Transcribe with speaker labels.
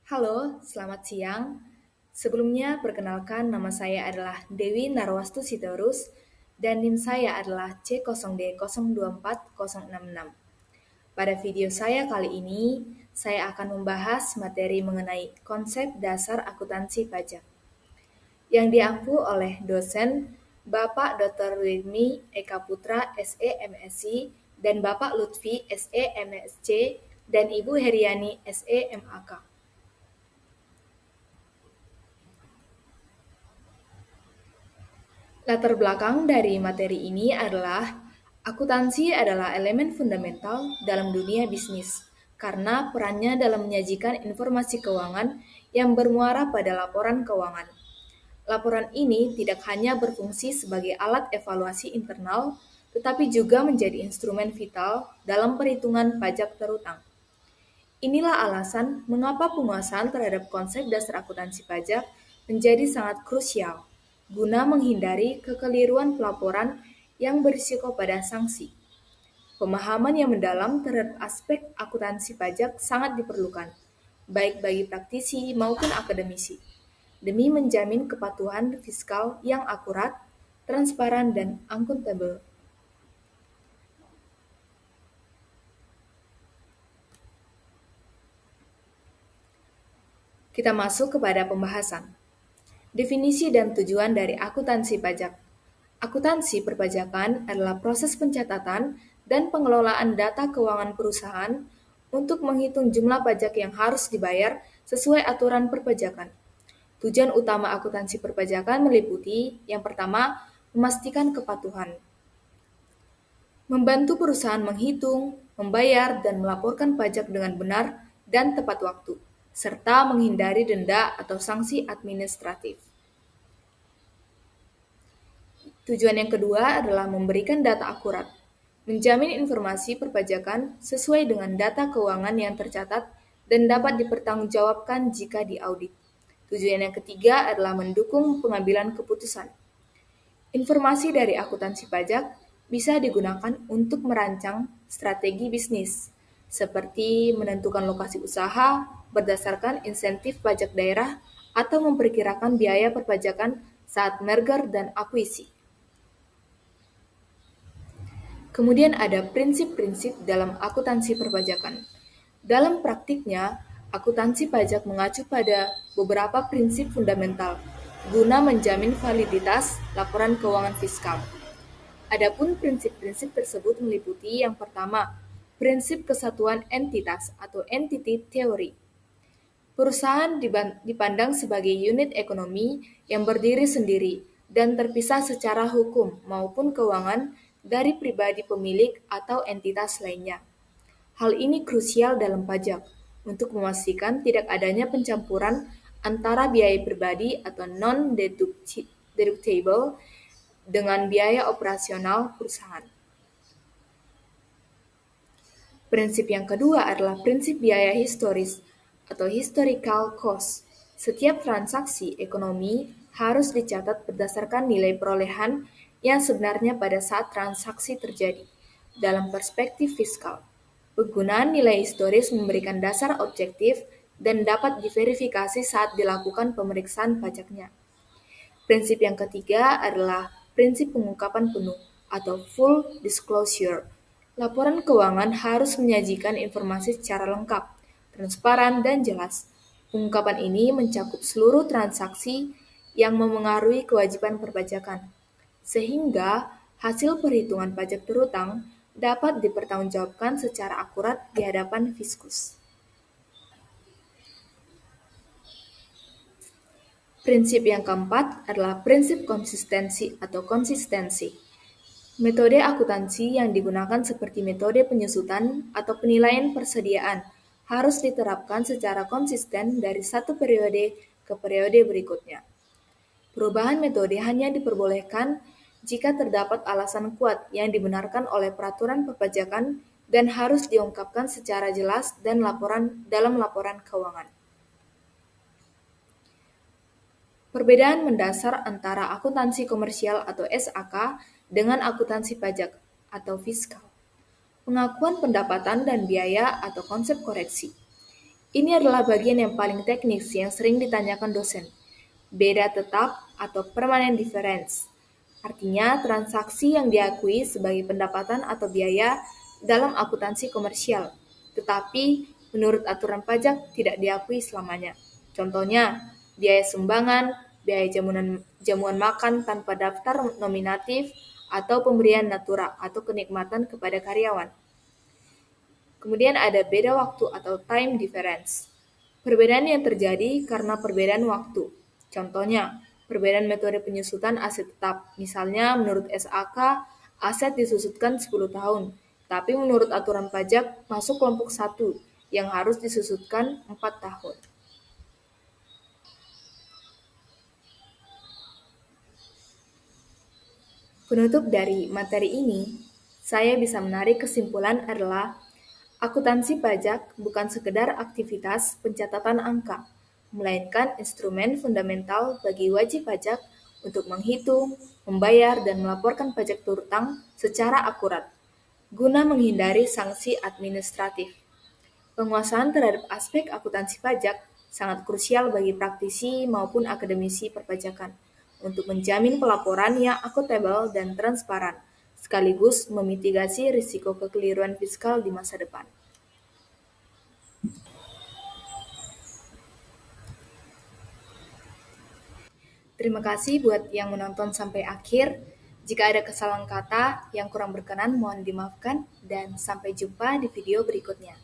Speaker 1: Halo, selamat siang. Sebelumnya, perkenalkan nama saya adalah Dewi Narwastu Sitorus dan NIM saya adalah C0D024066. Pada video saya kali ini, saya akan membahas materi mengenai konsep dasar akuntansi pajak yang diampu oleh dosen Bapak Dr. Ridmi Eka Putra, SE MSc, dan Bapak Lutfi, SE MSc, dan Ibu Heriani, SE MAK. Latar belakang dari materi ini adalah akuntansi adalah elemen fundamental dalam dunia bisnis karena perannya dalam menyajikan informasi keuangan yang bermuara pada laporan keuangan. Laporan ini tidak hanya berfungsi sebagai alat evaluasi internal, tetapi juga menjadi instrumen vital dalam perhitungan pajak terutang. Inilah alasan mengapa penguasaan terhadap konsep dasar akuntansi pajak menjadi sangat krusial, guna menghindari kekeliruan pelaporan yang berisiko pada sanksi. Pemahaman yang mendalam terhadap aspek akuntansi pajak sangat diperlukan, baik bagi praktisi maupun akademisi, demi menjamin kepatuhan fiskal yang akurat, transparan, dan akuntabel. Kita masuk kepada pembahasan. Definisi dan tujuan dari akuntansi pajak. Akuntansi perpajakan adalah proses pencatatan dan pengelolaan data keuangan perusahaan untuk menghitung jumlah pajak yang harus dibayar sesuai aturan perpajakan. Tujuan utama akuntansi perpajakan meliputi, yang pertama, memastikan kepatuhan. Membantu perusahaan menghitung, membayar, dan melaporkan pajak dengan benar dan tepat waktu, serta menghindari denda atau sanksi administratif. Tujuan yang kedua adalah memberikan data akurat, menjamin informasi perpajakan sesuai dengan data keuangan yang tercatat dan dapat dipertanggungjawabkan jika diaudit. Tujuan yang ketiga adalah mendukung pengambilan keputusan. Informasi dari akuntansi pajak bisa digunakan untuk merancang strategi bisnis, seperti menentukan lokasi usaha berdasarkan insentif pajak daerah atau memperkirakan biaya perpajakan saat merger dan akuisisi. Kemudian ada prinsip-prinsip dalam akuntansi perpajakan. Dalam praktiknya, akuntansi pajak mengacu pada beberapa prinsip fundamental guna menjamin validitas laporan keuangan fiskal. Adapun prinsip-prinsip tersebut meliputi yang pertama, prinsip kesatuan entitas atau entity theory. Perusahaan dipandang sebagai unit ekonomi yang berdiri sendiri dan terpisah secara hukum maupun keuangan dari pribadi pemilik atau entitas lainnya. Hal ini krusial dalam pajak untuk memastikan tidak adanya pencampuran antara biaya pribadi atau non-deductible dengan biaya operasional perusahaan. Prinsip yang kedua adalah prinsip biaya historis atau historical cost. Setiap transaksi ekonomi harus dicatat berdasarkan nilai perolehan yang sebenarnya pada saat transaksi terjadi. Dalam perspektif fiskal, penggunaan nilai historis memberikan dasar objektif dan dapat diverifikasi saat dilakukan pemeriksaan pajaknya. Prinsip yang ketiga adalah prinsip pengungkapan penuh atau full disclosure. Laporan keuangan harus menyajikan informasi secara lengkap, transparan, dan jelas. Pengungkapan ini mencakup seluruh transaksi yang memengaruhi kewajiban perpajakan, sehingga hasil perhitungan pajak terutang dapat dipertanggungjawabkan secara akurat di hadapan fiskus. Prinsip yang keempat adalah prinsip konsistensi atau konsistensi. Metode akuntansi yang digunakan seperti metode penyusutan atau penilaian persediaan harus diterapkan secara konsisten dari satu periode ke periode berikutnya. Perubahan metode hanya diperbolehkan jika terdapat alasan kuat yang dibenarkan oleh peraturan perpajakan dan harus diungkapkan secara jelas dan dalam laporan keuangan. Perbedaan mendasar antara akuntansi komersial atau SAK dengan akuntansi pajak atau fiskal. Pengakuan pendapatan dan biaya atau konsep koreksi. Ini adalah bagian yang paling teknis yang sering ditanyakan dosen. Beda tetap atau permanent difference. Artinya transaksi yang diakui sebagai pendapatan atau biaya dalam akuntansi komersial, tetapi menurut aturan pajak tidak diakui selamanya. Contohnya, biaya sumbangan, biaya jamuan makan tanpa daftar nominatif, atau pemberian natura atau kenikmatan kepada karyawan. Kemudian ada beda waktu atau time difference. Perbedaan yang terjadi karena perbedaan waktu. Contohnya, perbedaan metode penyusutan aset tetap. Misalnya, menurut SAK, aset disusutkan 10 tahun, tapi menurut aturan pajak masuk kelompok 1 yang harus disusutkan 4 tahun. Penutup dari materi ini, saya bisa menarik kesimpulan adalah akuntansi pajak bukan sekedar aktivitas pencatatan angka, melainkan instrumen fundamental bagi wajib pajak untuk menghitung, membayar, dan melaporkan pajak berhutang secara akurat, guna menghindari sanksi administratif. Penguasaan terhadap aspek akuntansi pajak sangat krusial bagi praktisi maupun akademisi perpajakan untuk menjamin pelaporan yang akuntabel dan transparan, sekaligus memitigasi risiko kekeliruan fiskal di masa depan. Terima kasih buat yang menonton sampai akhir. Jika ada kesalahan kata yang kurang berkenan, mohon dimaafkan, dan sampai jumpa di video berikutnya.